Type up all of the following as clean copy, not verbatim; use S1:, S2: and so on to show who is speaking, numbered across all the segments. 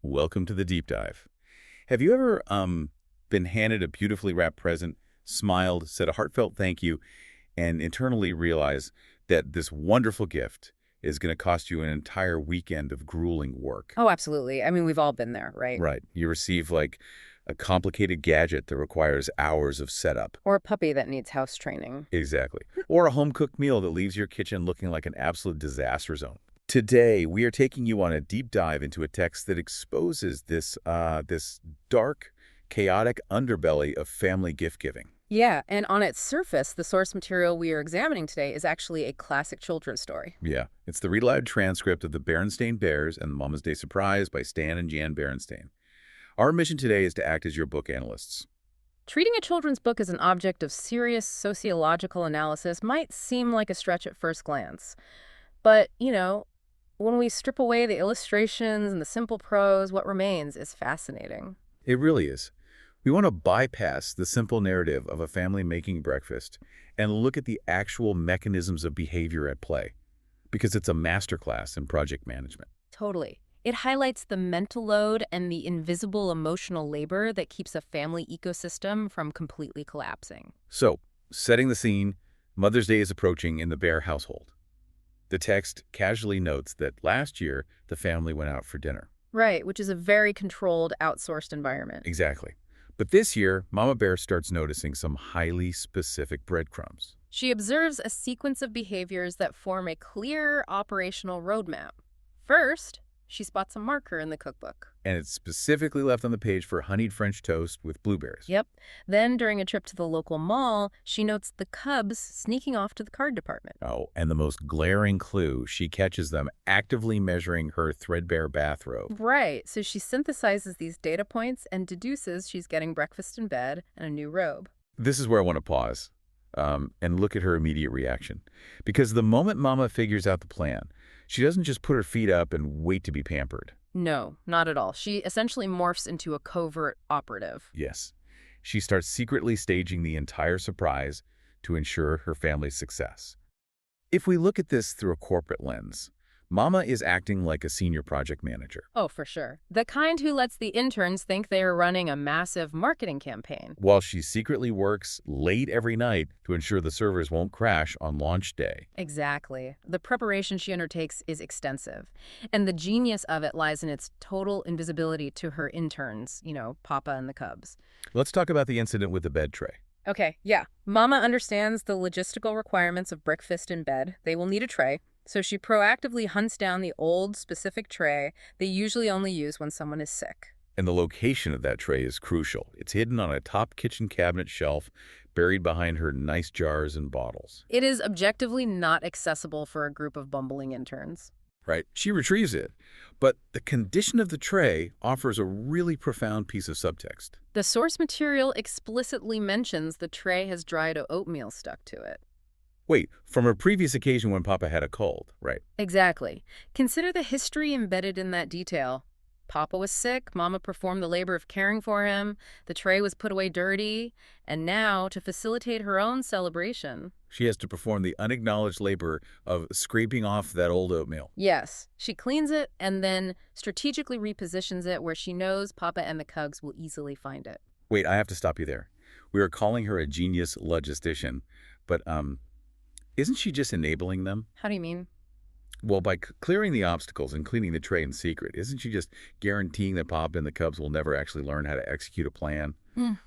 S1: Welcome to the deep dive. Have you ever been handed a beautifully wrapped present, smiled, said a heartfelt thank you, and internally realized that this wonderful gift is going to cost you an entire weekend of grueling work?
S2: Oh, absolutely. I mean, we've all been there, right?
S1: Right. You receive like a complicated gadget that requires hours of setup.
S2: Or a puppy that needs house training.
S1: Exactly. Or a home-cooked meal that leaves your kitchen looking like an absolute disaster zone. Today, we are taking you on a deep dive into a text that exposes this dark, chaotic underbelly of family gift-giving.
S2: Yeah, and on its surface, the source material we are examining today is actually a classic children's story.
S1: Yeah, it's the read-aloud transcript of the Berenstain Bears and Mama's Day Surprise by Stan and Jan Berenstain. Our mission today is to act as your book analysts.
S2: Treating a children's book as an object of serious sociological analysis might seem like a stretch at first glance. But, when we strip away the illustrations and the simple prose, what remains is fascinating.
S1: It really is. We want to bypass the simple narrative of a family making breakfast and look at the actual mechanisms of behavior at play, because it's a masterclass in project management.
S2: Totally. It highlights the mental load and the invisible emotional labor that keeps a family ecosystem from completely collapsing.
S1: So, setting the scene, Mother's Day is approaching in the Bear household. The text casually notes that last year the family went out for dinner.
S2: Right, which is a very controlled, outsourced environment.
S1: Exactly. But this year, Mama Bear starts noticing some highly specific breadcrumbs.
S2: She observes a sequence of behaviors that form a clear operational roadmap. First, she spots a marker in the cookbook.
S1: And it's specifically left on the page for honeyed French toast with blueberries.
S2: Yep. Then, during a trip to the local mall, she notes the cubs sneaking off to the card department.
S1: Oh, and the most glaring clue, she catches them actively measuring her threadbare bathrobe.
S2: Right, so she synthesizes these data points and deduces she's getting breakfast in bed and a new robe.
S1: This is where I want to pause and look at her immediate reaction. Because the moment Mama figures out the plan, she doesn't just put her feet up and wait to be pampered.
S2: No, not at all. She essentially morphs into a covert operative.
S1: Yes, she starts secretly staging the entire surprise to ensure her family's success. If we look at this through a corporate lens, Mama is acting like a senior project manager,
S2: Oh, for sure. The kind who lets the interns think they are running a massive marketing campaign.
S1: while she secretly works late every night to ensure the servers won't crash on launch day.
S2: Exactly. The preparation she undertakes is extensive, and the genius of it lies in its total invisibility to her interns, Papa and the cubs.
S1: Let's talk about the incident with the bed tray.
S2: Okay, yeah. Mama understands the logistical requirements of breakfast in bed. They will need a tray, so she proactively hunts down the old, specific tray they usually only use when someone is sick.
S1: And the location of that tray is crucial. It's hidden on a top kitchen cabinet shelf, buried behind her nice jars and bottles.
S2: It is objectively not accessible for a group of bumbling interns.
S1: Right? She retrieves it. But the condition of the tray offers a really profound piece of subtext.
S2: The source material explicitly mentions the tray has dried oatmeal stuck to it.
S1: Wait, from a previous occasion when Papa had a cold, right?
S2: Exactly. Consider the history embedded in that detail. Papa was sick, Mama performed the labor of caring for him, the tray was put away dirty, and now, to facilitate her own celebration.
S1: She has to perform the unacknowledged labor of scraping off that old oatmeal.
S2: Yes, she cleans it and then strategically repositions it where she knows Papa and the Cubs will easily find it.
S1: Wait, I have to stop you there. We are calling her a genius logistician, but isn't she just enabling them?
S2: How do you mean?
S1: Well, by clearing the obstacles and cleaning the tray in secret, isn't she just guaranteeing that Pop and the Cubs will never actually learn how to execute a plan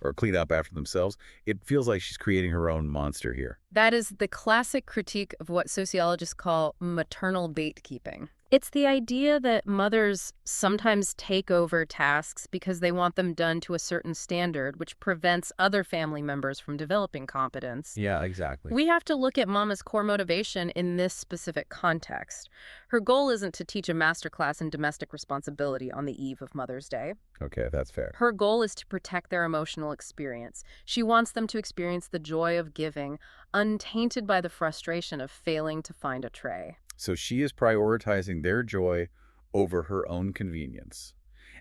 S1: or clean up after themselves? It feels like she's creating her own monster here.
S2: That is the classic critique of what sociologists call maternal bait-keeping. It's the idea that mothers sometimes take over tasks because they want them done to a certain standard, which prevents other family members from developing competence.
S1: Yeah, exactly.
S2: We have to look at Mama's core motivation in this specific context. Her goal isn't to teach a masterclass in domestic responsibility on the eve of Mother's Day.
S1: Okay, that's fair.
S2: Her goal is to protect their emotional experience. She wants them to experience the joy of giving, untainted by the frustration of failing to find a tray.
S1: So she is prioritizing their joy over her own convenience.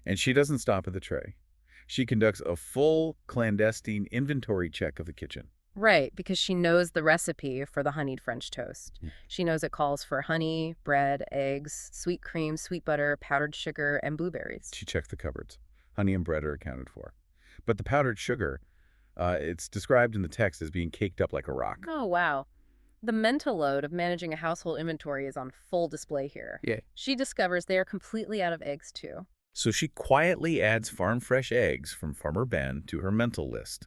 S1: And she doesn't stop at the tray. She conducts a full clandestine inventory check of the kitchen.
S2: Right, because she knows the recipe for the honeyed French toast. She knows it calls for honey, bread, eggs, sweet cream, sweet butter, powdered sugar, and blueberries.
S1: She checks the cupboards. Honey and bread are accounted for. But the powdered sugar, it's described in the text as being caked up like a rock.
S2: Oh, wow. The mental load of managing a household inventory is on full display here.
S1: Yeah.
S2: She discovers they are completely out of eggs, too.
S1: So she quietly adds farm-fresh eggs from Farmer Ben to her mental list.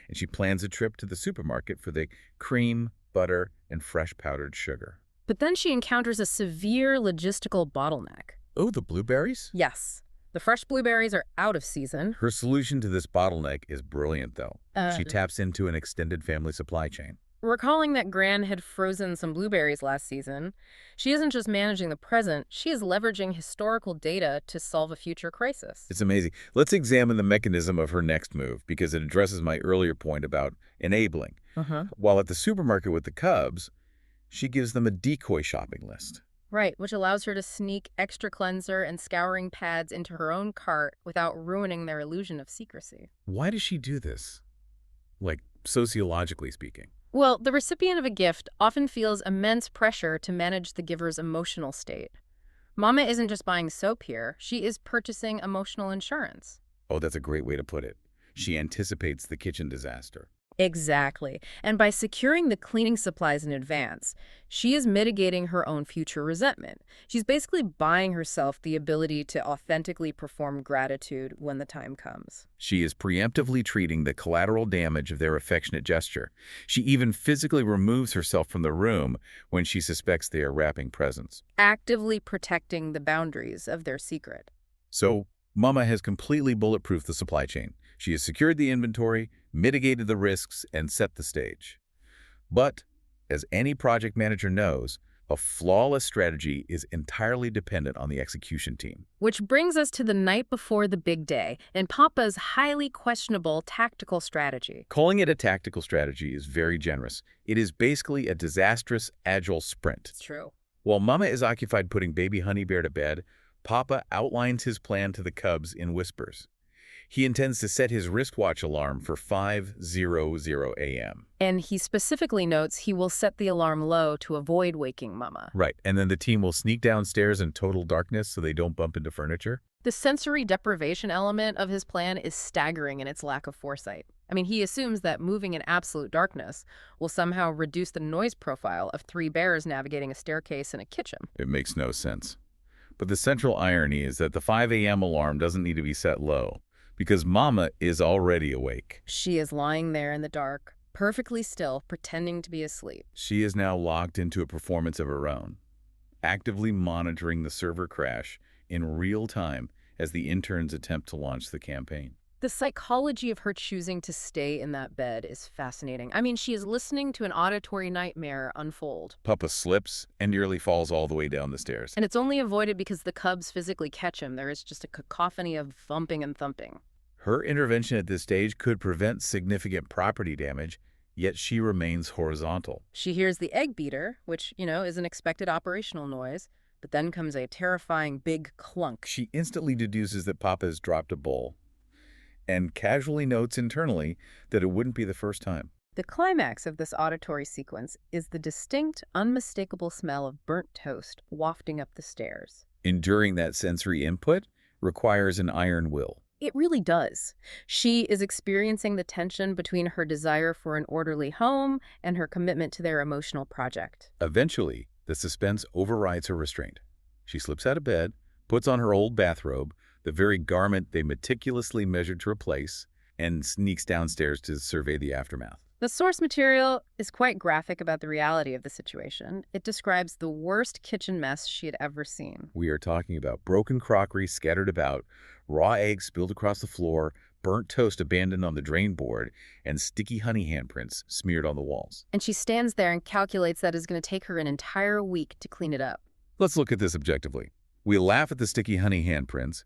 S1: And she plans a trip to the supermarket for the cream, butter, and fresh powdered sugar.
S2: But then she encounters a severe logistical bottleneck.
S1: Oh, the blueberries?
S2: Yes, the fresh blueberries are out of season.
S1: Her solution to this bottleneck is brilliant, though.
S2: Uh,
S1: She taps into an extended family supply chain.
S2: Recalling that Gran had frozen some blueberries last season, she isn't just managing the present, she is leveraging historical data to solve a future crisis.
S1: It's amazing. Let's examine the mechanism of her next move, because it addresses my earlier point about enabling. While at the supermarket with the cubs, she gives them a decoy shopping list.
S2: Right, which allows her to sneak extra cleanser and scouring pads into her own cart without ruining their illusion of secrecy.
S1: Why does she do this? Like, sociologically speaking.
S2: Well, the recipient of a gift often feels immense pressure to manage the giver's emotional state. Mama isn't just buying soap here, she is purchasing emotional insurance.
S1: Oh, that's a great way to put it. She anticipates the kitchen disaster.
S2: Exactly. And by securing the cleaning supplies in advance, she is mitigating her own future resentment. She's basically buying herself the ability to authentically perform gratitude when the time comes.
S1: She is preemptively treating the collateral damage of their affectionate gesture. She even physically removes herself from the room when she suspects they are wrapping presents.
S2: Actively protecting the boundaries of their secret.
S1: So, Mama has completely bulletproofed the supply chain. She has secured the inventory, mitigated the risks, and set the stage. But, as any project manager knows, a flawless strategy is entirely dependent on the execution team.
S2: Which brings us to the night before the big day and Papa's highly questionable tactical strategy.
S1: Calling it a tactical strategy is very generous. It is basically a disastrous, agile sprint.
S2: It's true.
S1: While Mama is occupied putting baby Honey Bear to bed, Papa outlines his plan to the cubs in whispers. He intends to set his wristwatch alarm for 5:00 a.m.
S2: And he specifically notes he will set the alarm low to avoid waking Mama.
S1: Right, and then the team will sneak downstairs in total darkness so they don't bump into furniture.
S2: The sensory deprivation element of his plan is staggering in its lack of foresight. I mean, he assumes that moving in absolute darkness will somehow reduce the noise profile of three bears navigating a staircase in a kitchen.
S1: It makes no sense. But the central irony is that the 5 a.m. alarm doesn't need to be set low, because Mama is already awake.
S2: She is lying there in the dark, perfectly still, pretending to be asleep.
S1: She is now locked into a performance of her own, actively monitoring the server crash in real time as the interns attempt to launch the campaign.
S2: The psychology of her choosing to stay in that bed is fascinating. I mean, she is listening to an auditory nightmare unfold.
S1: Papa slips and nearly falls all the way down the stairs.
S2: And it's only avoided because the cubs physically catch him. There is just a cacophony of bumping and thumping.
S1: Her intervention at this stage could prevent significant property damage, yet she remains horizontal.
S2: She hears the egg beater, which, is an expected operational noise, but then comes a terrifying big clunk.
S1: She instantly deduces that Papa has dropped a bowl and casually notes internally that it wouldn't be the first time.
S2: The climax of this auditory sequence is the distinct, unmistakable smell of burnt toast wafting up the stairs.
S1: Enduring that sensory input requires an iron will.
S2: It really does. She is experiencing the tension between her desire for an orderly home and her commitment to their emotional project.
S1: Eventually, the suspense overrides her restraint. She slips out of bed, puts on her old bathrobe, the very garment they meticulously measured to replace, and sneaks downstairs to survey the aftermath.
S2: The source material is quite graphic about the reality of the situation. It describes the worst kitchen mess she had ever seen.
S1: We are talking about broken crockery scattered about, raw eggs spilled across the floor, burnt toast abandoned on the drain board, and sticky honey handprints smeared on the walls.
S2: And she stands there and calculates that it's going to take her an entire week to clean it up.
S1: Let's look at this objectively. We laugh at the sticky honey handprints,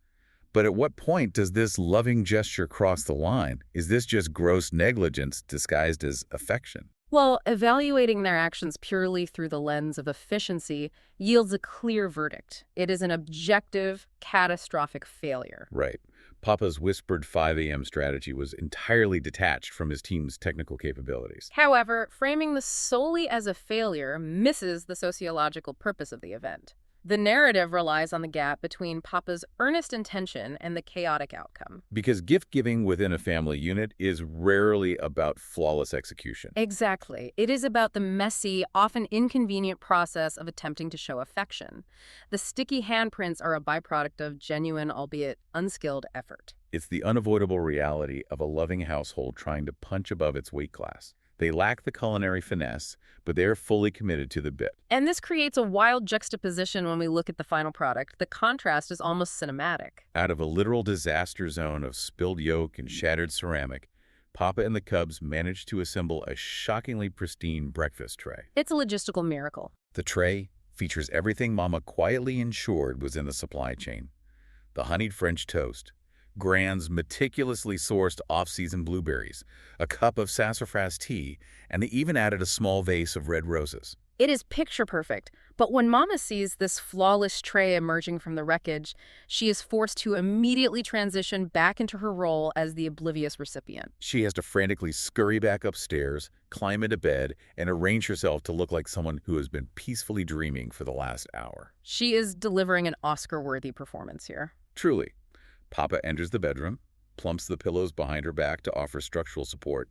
S1: but at what point does this loving gesture cross the line? Is this just gross negligence disguised as affection?
S2: Well, evaluating their actions purely through the lens of efficiency yields a clear verdict. It is an objective, catastrophic failure.
S1: Right. Papa's whispered 5 a.m. strategy was entirely detached from his team's technical capabilities.
S2: However, framing this solely as a failure misses the sociological purpose of the event. The narrative relies on the gap between Papa's earnest intention and the chaotic outcome.
S1: Because gift-giving within a family unit is rarely about flawless execution.
S2: Exactly. It is about the messy, often inconvenient process of attempting to show affection. The sticky handprints are a byproduct of genuine, albeit unskilled, effort.
S1: It's the unavoidable reality of a loving household trying to punch above its weight class. They lack the culinary finesse, but they are fully committed to the bit.
S2: And this creates a wild juxtaposition when we look at the final product. The contrast is almost cinematic.
S1: Out of a literal disaster zone of spilled yolk and shattered ceramic, Papa and the Cubs managed to assemble a shockingly pristine breakfast tray.
S2: It's a logistical miracle.
S1: The tray features everything Mama quietly ensured was in the supply chain. The honeyed French toast, Grand's meticulously sourced off-season blueberries, a cup of sassafras tea, and they even added a small vase of red roses.
S2: It is picture perfect, but when Mama sees this flawless tray emerging from the wreckage, she is forced to immediately transition back into her role as the oblivious recipient.
S1: She has to frantically scurry back upstairs, climb into bed, and arrange herself to look like someone who has been peacefully dreaming for the last hour.
S2: She is delivering an Oscar-worthy performance here.
S1: Truly. Papa enters the bedroom, plumps the pillows behind her back to offer structural support.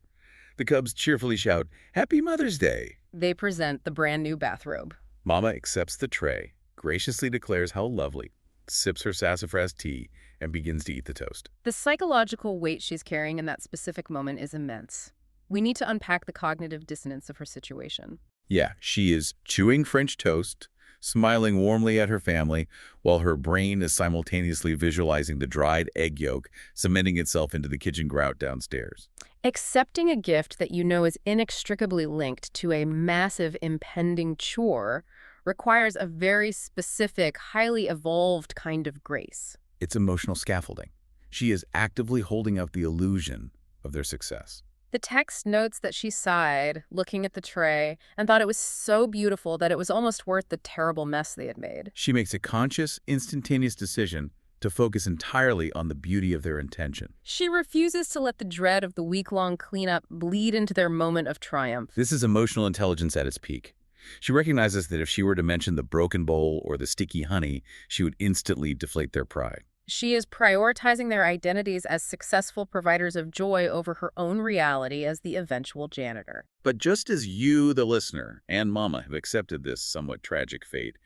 S1: The Cubs cheerfully shout, "Happy Mother's Day!"
S2: They present the brand new bathrobe.
S1: Mama accepts the tray, graciously declares how lovely, sips her sassafras tea, and begins to eat the toast.
S2: The psychological weight she's carrying in that specific moment is immense. We need to unpack the cognitive dissonance of her situation.
S1: Yeah, she is chewing French toast, smiling warmly at her family, while her brain is simultaneously visualizing the dried egg yolk cementing itself into the kitchen grout downstairs.
S2: Accepting a gift that you know is inextricably linked to a massive impending chore requires a very specific, highly evolved kind of grace.
S1: It's emotional scaffolding. She is actively holding out the illusion of their success.
S2: The text notes that she sighed, looking at the tray, and thought it was so beautiful that it was almost worth the terrible mess they had made.
S1: She makes a conscious, instantaneous decision to focus entirely on the beauty of their intention.
S2: She refuses to let the dread of the week-long cleanup bleed into their moment of triumph.
S1: This is emotional intelligence at its peak. She recognizes that if she were to mention the broken bowl or the sticky honey, she would instantly deflate their pride.
S2: She is prioritizing their identities as successful providers of joy over her own reality as the eventual janitor.
S1: But just as you, the listener, and Mama have accepted this somewhat tragic fate,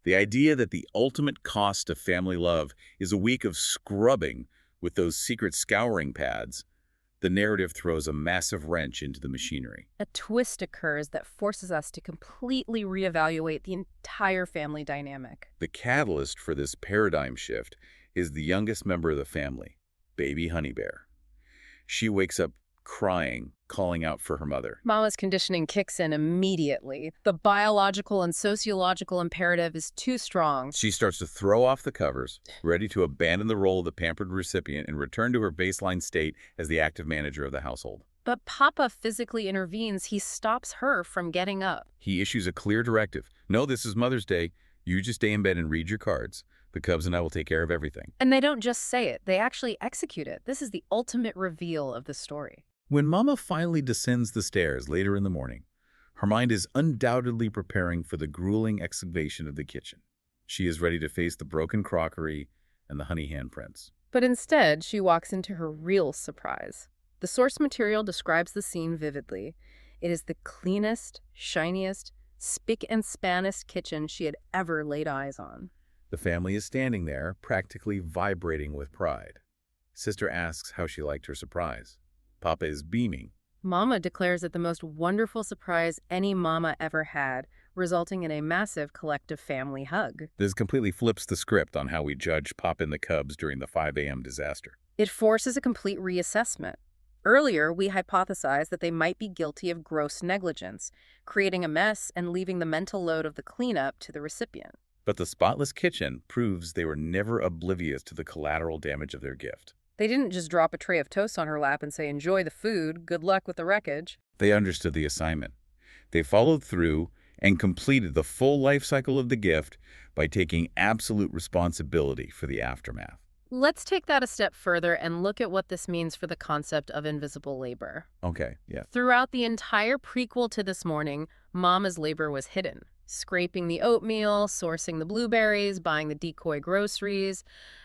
S1: the idea that the ultimate cost of family love is a week of scrubbing with those secret scouring pads, the narrative throws a massive wrench into the machinery.
S2: A twist occurs that forces us to completely reevaluate the entire family dynamic.
S1: The catalyst for this paradigm shift is the youngest member of the family, baby Honey Bear. She wakes up crying, calling out for her mother.
S2: Mama's conditioning kicks in immediately. The biological and sociological imperative is too strong.
S1: She starts to throw off the covers, ready to abandon the role of the pampered recipient and return to her baseline state as the active manager of the household.
S2: But Papa physically intervenes. He stops her from getting up.
S1: He issues a clear directive. No, this is Mother's Day. You just stay in bed and read your cards. The Cubs and I will take care of everything.
S2: And they don't just say it, they actually execute it. This is the ultimate reveal of the story.
S1: When Mama finally descends the stairs later in the morning, her mind is undoubtedly preparing for the grueling excavation of the kitchen. She is ready to face the broken crockery and the honey handprints.
S2: But instead, she walks into her real surprise. The source material describes the scene vividly. It is the cleanest, shiniest, spick and spanest kitchen she had ever laid eyes on.
S1: The family is standing there, practically vibrating with pride. Sister asks how she liked her surprise. Papa is beaming.
S2: Mama declares it the most wonderful surprise any mama ever had, resulting in a massive collective family hug.
S1: This completely flips the script on how we judge Papa and the Cubs during the 5 a.m. disaster.
S2: It forces a complete reassessment. Earlier, we hypothesized that they might be guilty of gross negligence, creating a mess and leaving the mental load of the cleanup to the recipient.
S1: But the spotless kitchen proves they were never oblivious to the collateral damage of their gift.
S2: They didn't just drop a tray of toast on her lap and say, "Enjoy the food, good luck with the wreckage."
S1: They understood the assignment. They followed through and completed the full life cycle of the gift by taking absolute responsibility for the aftermath.
S2: Let's take that a step further and look at what this means for the concept of invisible labor.
S1: Okay, yeah.
S2: Throughout the entire prequel to This Morning, Mama's labor was hidden. Scraping the oatmeal, sourcing the blueberries, buying the decoy groceries.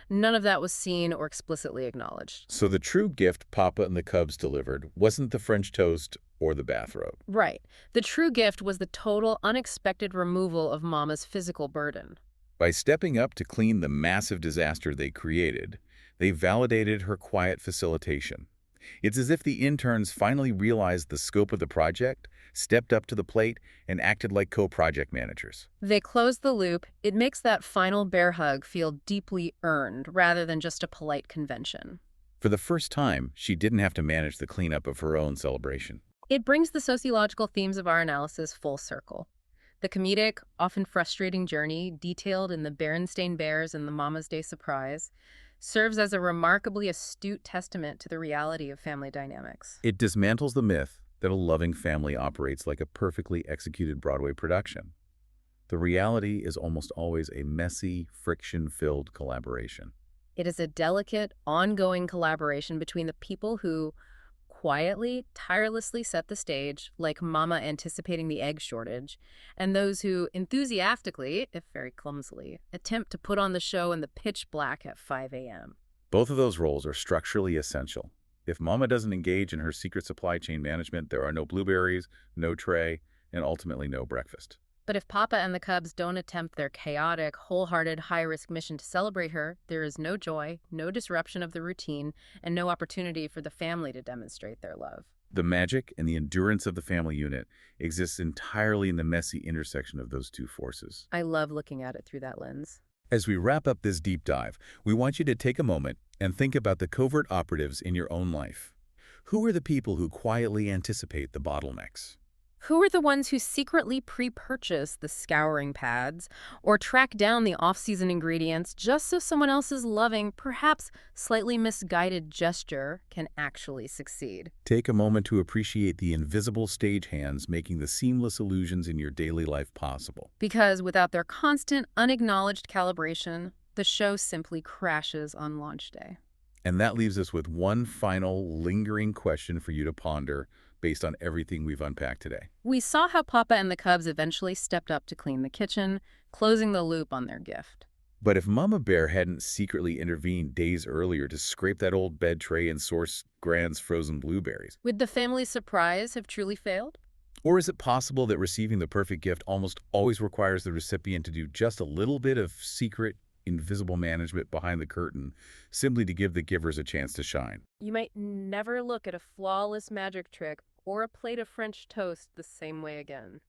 S2: None of that was seen or explicitly acknowledged.
S1: So the true gift Papa and the Cubs delivered wasn't the French toast or the bathrobe.
S2: Right. The true gift was the total, unexpected removal of Mama's physical burden.
S1: By stepping up to clean the massive disaster they created, they validated her quiet facilitation. It's as if the interns finally realized the scope of the project, stepped up to the plate, and acted like co-project managers.
S2: They closed the loop. It makes that final bear hug feel deeply earned rather than just a polite convention.
S1: For the first time, she didn't have to manage the cleanup of her own celebration.
S2: It brings the sociological themes of our analysis full circle. The comedic, often frustrating journey, detailed in the Berenstain Bears and the Mama's Day Surprise, serves as a remarkably astute testament to the reality of family dynamics.
S1: It dismantles the myth that a loving family operates like a perfectly executed Broadway production. The reality is almost always a messy, friction-filled collaboration.
S2: It is a delicate, ongoing collaboration between the people who quietly, tirelessly set the stage, like Mama anticipating the egg shortage, and those who enthusiastically, if very clumsily, attempt to put on the show in the pitch black at 5 a.m.
S1: Both of those roles are structurally essential. If Mama doesn't engage in her secret supply chain management, there are no blueberries, no tray, and ultimately no breakfast.
S2: But if Papa and the Cubs don't attempt their chaotic, wholehearted, high-risk mission to celebrate her, there is no joy, no disruption of the routine, and no opportunity for the family to demonstrate their love.
S1: The magic and the endurance of the family unit exists entirely in the messy intersection of those two forces.
S2: I love looking at it through that lens.
S1: As we wrap up this deep dive, we want you to take a moment and think about the covert operatives in your own life. Who are the people who quietly anticipate the bottlenecks?
S2: Who are the ones who secretly pre-purchase the scouring pads or track down the off-season ingredients just so someone else's loving, perhaps slightly misguided gesture can actually succeed?
S1: Take a moment to appreciate the invisible stagehands making the seamless illusions in your daily life possible.
S2: Because without their constant, unacknowledged calibration, the show simply crashes on launch day.
S1: And that leaves us with one final, lingering question for you to ponder based on everything we've unpacked today.
S2: We saw how Papa and the Cubs eventually stepped up to clean the kitchen, closing the loop on their gift.
S1: But if Mama Bear hadn't secretly intervened days earlier to scrape that old bed tray and source Grand's frozen blueberries,
S2: Would the family's surprise have truly failed?
S1: or is it possible that receiving the perfect gift almost always requires the recipient to do just a little bit of secret, invisible management behind the curtain, simply to give the givers a chance to shine?
S2: You might never look at a flawless magic trick or a plate of French toast the same way again.